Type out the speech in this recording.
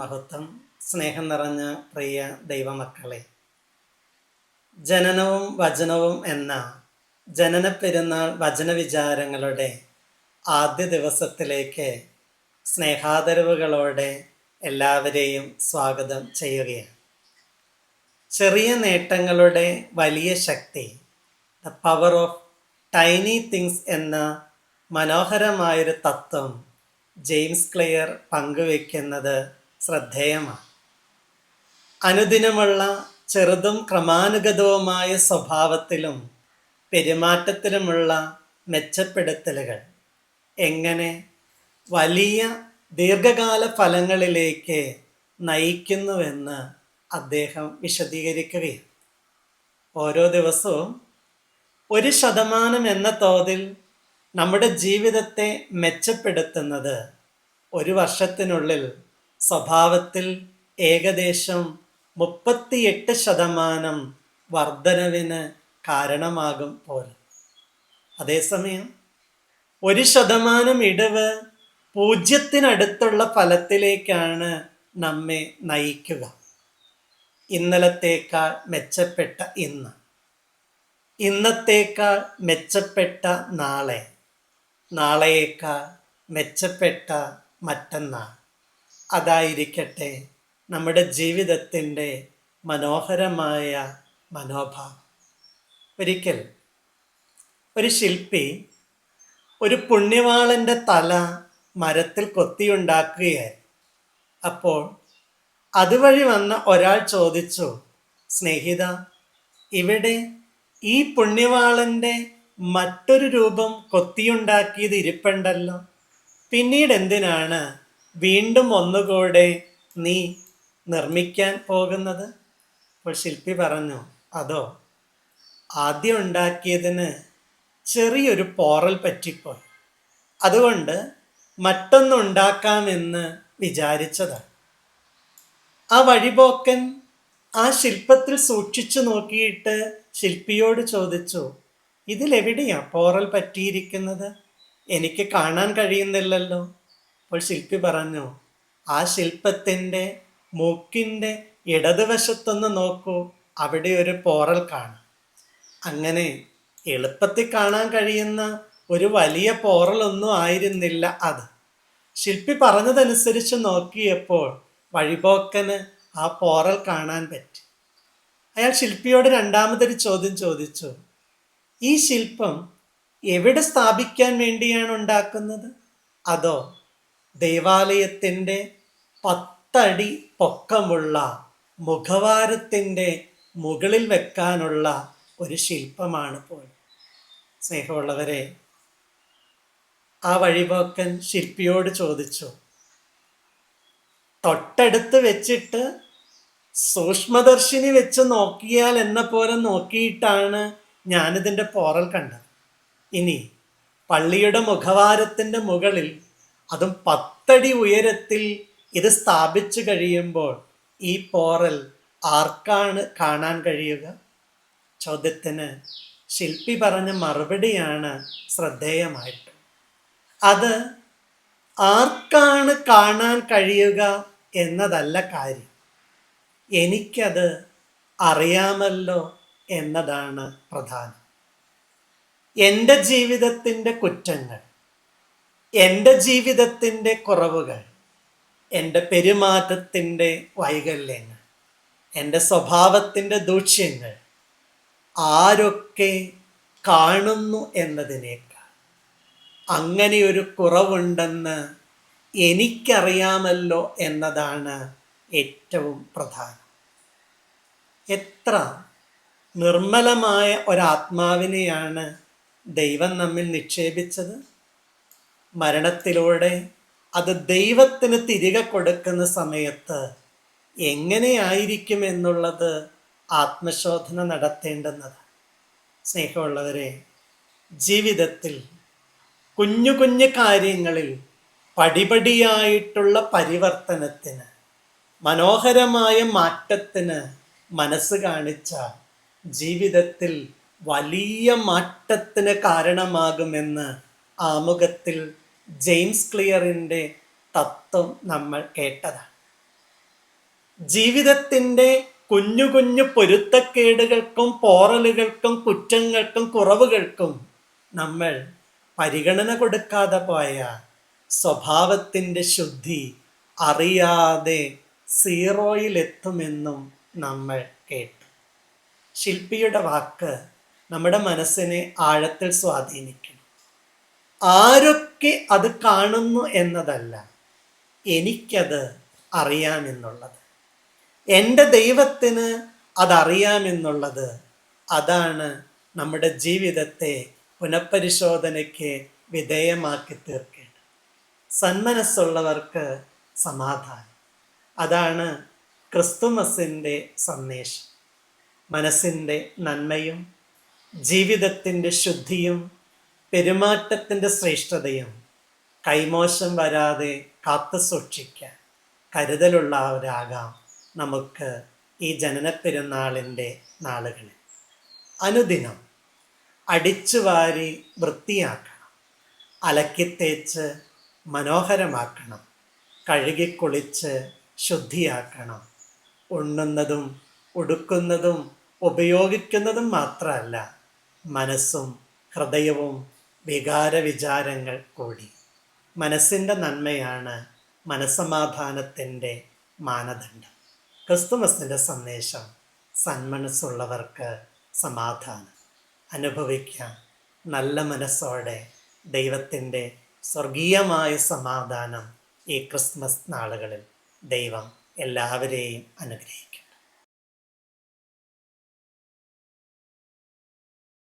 മഹത്വം. സ്നേഹം നിറഞ്ഞ പ്രിയ ദൈവമക്കളെ, ജനനവും വചനവും എന്ന ജനന പെരുന്നാൾ വചനവിചാരങ്ങളുടെ ആദ്യ ദിവസത്തിലേക്ക് സ്നേഹാദരവുകളോടെ എല്ലാവരെയും സ്വാഗതം ചെയ്യുകയാണ്. ചെറിയ നേട്ടങ്ങളുടെ വലിയ ശക്തി, the power of tiny things എന്ന മനോഹരമായൊരു തത്വം ജെയിംസ് ക്ലിയർ പങ്കുവെക്കുന്നത് ശ്രദ്ധേയമാണ്. അനുദിനമുള്ള ചെറുതും ക്രമാനുഗതവുമായ സ്വഭാവത്തിലും പെരുമാറ്റത്തിലുമുള്ള മെച്ചപ്പെടുത്തലുകൾ എങ്ങനെ വലിയ ദീർഘകാല ഫലങ്ങളിലേക്ക് നയിക്കുന്നുവെന്ന് അദ്ദേഹം വിശദീകരിക്കുകയാണ്. ഓരോ ദിവസവും 1% എന്ന തോതിൽ നമ്മുടെ ജീവിതത്തെ മെച്ചപ്പെടുത്തുന്നത് ഒരു വർഷത്തിനുള്ളിൽ സ്വഭാവത്തിൽ ഏകദേശം 38% വർധനവിന് കാരണമാകും പോലും. അതേസമയം 1% ഇടിവ് 0-ത്തിനടുത്തുള്ള ഫലത്തിലേക്കാണ് നമ്മെ നയിക്കുക. ഇന്നലത്തേക്കാൾ മെച്ചപ്പെട്ട ഇന്ന്, ഇന്നത്തേക്കാൾ മെച്ചപ്പെട്ട നാളെ, നാളെയേക്കാൾ മെച്ചപ്പെട്ട മറ്റന്നാൾ. അതായിരിക്കട്ടെ നമ്മുടെ ജീവിതത്തിൻ്റെ മനോഹരമായ മനോഭാവം. ഒരിക്കൽ ഒരു ശില്പി ഒരു പുണ്യവാളൻ്റെ തല മരത്തിൽ കൊത്തിയുണ്ടാക്കുകയായിരുന്നു. അപ്പോൾ അതുവഴി വന്ന ഒരാൾ ചോദിച്ചു, സ്നേഹിത, ഇവിടെ ഈ പുണ്യവാളൻ്റെ മറ്റൊരു രൂപം കൊത്തിയുണ്ടാക്കിയത് ഇരിപ്പുണ്ടല്ലോ, പിന്നീട് എന്തിനാണ് വീണ്ടും ഒന്നുകൂടെ നീ നിർമ്മിക്കാൻ പോകുന്നത്? അപ്പോൾ ശില്പി പറഞ്ഞു, അതോ, ആദ്യം ഉണ്ടാക്കിയതിന് ചെറിയൊരു പോറൽ പറ്റിപ്പോയി, അതുകൊണ്ട് മറ്റൊന്നുണ്ടാക്കാമെന്ന് വിചാരിച്ചതാണ്. ആ വഴിപോക്കൻ ആ ശില്പത്തിൽ സൂക്ഷിച്ചു നോക്കിയിട്ട് ശില്പിയോട് ചോദിച്ചു, ഇതിലെവിടെയാ പോറൽ പറ്റിയിരിക്കുന്നത്? എനിക്ക് കാണാൻ കഴിയുന്നില്ലല്ലോ. അപ്പോൾ ശില്പി പറഞ്ഞു, ആ ശില്പത്തിൻ്റെ മൂക്കിൻ്റെ ഇടതുവശത്തൊന്ന് നോക്കൂ, അവിടെ ഒരു പോറൽ കാണാം. അങ്ങനെ എളുപ്പത്തിൽ കാണാൻ കഴിയുന്ന ഒരു വലിയ പോറലൊന്നും ആയിരുന്നില്ല അത്. ശില്പി പറഞ്ഞതനുസരിച്ച് നോക്കിയപ്പോൾ വഴിപോക്കന് ആ പോറൽ കാണാൻ പറ്റി. അയാൾ ശില്പിയോട് രണ്ടാമതൊരു ചോദ്യം ചോദിച്ചു, ഈ ശില്പം എവിടെ സ്ഥാപിക്കാൻ വേണ്ടിയാണ് ഉണ്ടാക്കുന്നത്? അതോ ദേവാലയത്തിൻ്റെ 10 അടി പൊക്കമുള്ള മുഖവാരത്തിൻ്റെ മുകളിൽ വെക്കാനുള്ള ഒരു ശില്പമാണ് പോലും. സ്നേഹമുള്ളവരെ, ആ വഴിപോക്കൻ ശില്പിയോട് ചോദിച്ചു, തൊട്ടടുത്ത് വെച്ചിട്ട് സൂക്ഷ്മദർശിനി വെച്ച് നോക്കിയാൽ എന്ന പോലെ നോക്കിയിട്ടാണ് ഞാനിതിൻ്റെ പോറൽ കണ്ടത്. ഇനി പള്ളിയുടെ മുഖവാരത്തിൻ്റെ മുകളിൽ, അതും 10 അടി ഉയരത്തിൽ ഇത് സ്ഥാപിച്ചു കഴിയുമ്പോൾ ഈ പോറൽ ആർക്കാണ് കാണാൻ കഴിയുക? ചോദ്യത്തിന് ശില്പി പറഞ്ഞ മറുപടിയാണ് ശ്രദ്ധേയമായിട്ട്. അത് ആർക്കാണ് കാണാൻ കഴിയുക എന്നതല്ല കാര്യം, എനിക്കത് അറിയാമല്ലോ എന്നതാണ് പ്രധാനം. എൻ്റെ ജീവിതത്തിൻ്റെ കുറ്റങ്ങൾ, എൻ്റെ ജീവിതത്തിൻ്റെ കുറവുകൾ, എൻ്റെ പെരുമാറ്റത്തിൻ്റെ വൈകല്യങ്ങൾ, എൻ്റെ സ്വഭാവത്തിൻ്റെ ദൂഷ്യങ്ങൾ ആരൊക്കെ കാണുന്നു എന്നതിനേക്കാൾ അങ്ങനെയൊരു കുറവുണ്ടെന്ന് എനിക്കറിയാമല്ലോ എന്നതാണ് ഏറ്റവും പ്രധാനം. എത്ര നിർമ്മലമായ ഒരാത്മാവിനെയാണ് ദൈവം നമ്മിൽ നിക്ഷേപിച്ചത്. മരണത്തിലൂടെ അത് ദൈവത്തിന് തിരികെ കൊടുക്കുന്ന സമയത്ത് എങ്ങനെയായിരിക്കും എന്നുള്ളത് ആത്മശോധന നടത്തേണ്ടുന്നത്. സ്നേഹമുള്ളവരെ, ജീവിതത്തിൽ കുഞ്ഞു കുഞ്ഞു കാര്യങ്ങളിൽ പടിപടിയായിട്ടുള്ള പരിവർത്തനത്തിന്, മനോഹരമായ മാറ്റത്തിന് മനസ്സ് കാണിച്ചാൽ ജീവിതത്തിൽ വലിയ മാറ്റത്തിന് കാരണമാകുമെന്ന് ആമുഖത്തിൽ ജെയിംസ് ക്ലിയറിൻ്റെ തത്വം നമ്മൾ കേട്ടതാണ്. ജീവിതത്തിൻ്റെ കുഞ്ഞു കുഞ്ഞു പൊരുത്തക്കേടുകൾക്കും പോറലുകൾക്കും കുറ്റങ്ങൾക്കും കുറവുകൾക്കും നമ്മൾ പരിഗണന കൊടുക്കാതെ പോയ സ്വഭാവത്തിൻ്റെ ശുദ്ധി അറിയാതെ സീറോയിലെത്തുമെന്നും നമ്മൾ കേട്ടു. ശില്പിയുടെ വാക്ക് നമ്മുടെ മനസ്സിനെ ആഴത്തിൽ സ്വാധീനിക്കണം. ആരൊക്കെ അത് കാണുന്നു എന്നതല്ല, എനിക്കത് അറിയാമെന്നുള്ളത്, എൻ്റെ ദൈവത്തിന് അതറിയാമെന്നുള്ളത്, അതാണ് നമ്മുടെ ജീവിതത്തെ പുനഃപരിശോധനയ്ക്ക് വിധേയമാക്കി തീർക്കേണ്ടത്. സന്മനസ്സുള്ളവർക്ക് സമാധാനം, അതാണ് ക്രിസ്തുമസിൻ്റെ സന്ദേശം. മനസ്സിൻ്റെ നന്മയും ജീവിതത്തിൻ്റെ ശുദ്ധിയും പെരുമാറ്റത്തിൻ്റെ ശ്രേഷ്ഠതയും കൈമോശം വരാതെ കാത്തു സൂക്ഷിക്കാൻ കരുതലുള്ളവരാകാം നമുക്ക് ഈ ജനനപ്പെരുന്നാളിൻ്റെ നാളുകളിൽ. അനുദിനം അടിച്ചുവാരി വൃത്തിയാക്കണം, അലക്കിത്തേച്ച് മനോഹരമാക്കണം, കഴുകിക്കുളിച്ച് ശുദ്ധിയാക്കണം. ഉണ്ണുന്നതും ഉടുക്കുന്നതും ഉപയോഗിക്കുന്നതും മാത്രമല്ല, മനസ്സും ഹൃദയവും വികാര വിചാരങ്ങൾ കൂടി. മനസ്സിൻ്റെ നന്മയാണ് മനസ്സമാധാനത്തിൻ്റെ മാനദണ്ഡം. ക്രിസ്തുമസിൻ്റെ സന്ദേശം സന്മനസ്സുള്ളവർക്ക് സമാധാനം അനുഭവിക്കാം. നല്ല മനസ്സോടെ ദൈവത്തിൻ്റെ സ്വർഗീയമായ സമാധാനം ഈ ക്രിസ്മസ് നാളുകളിൽ ദൈവം എല്ലാവരെയും അനുഗ്രഹിക്കും.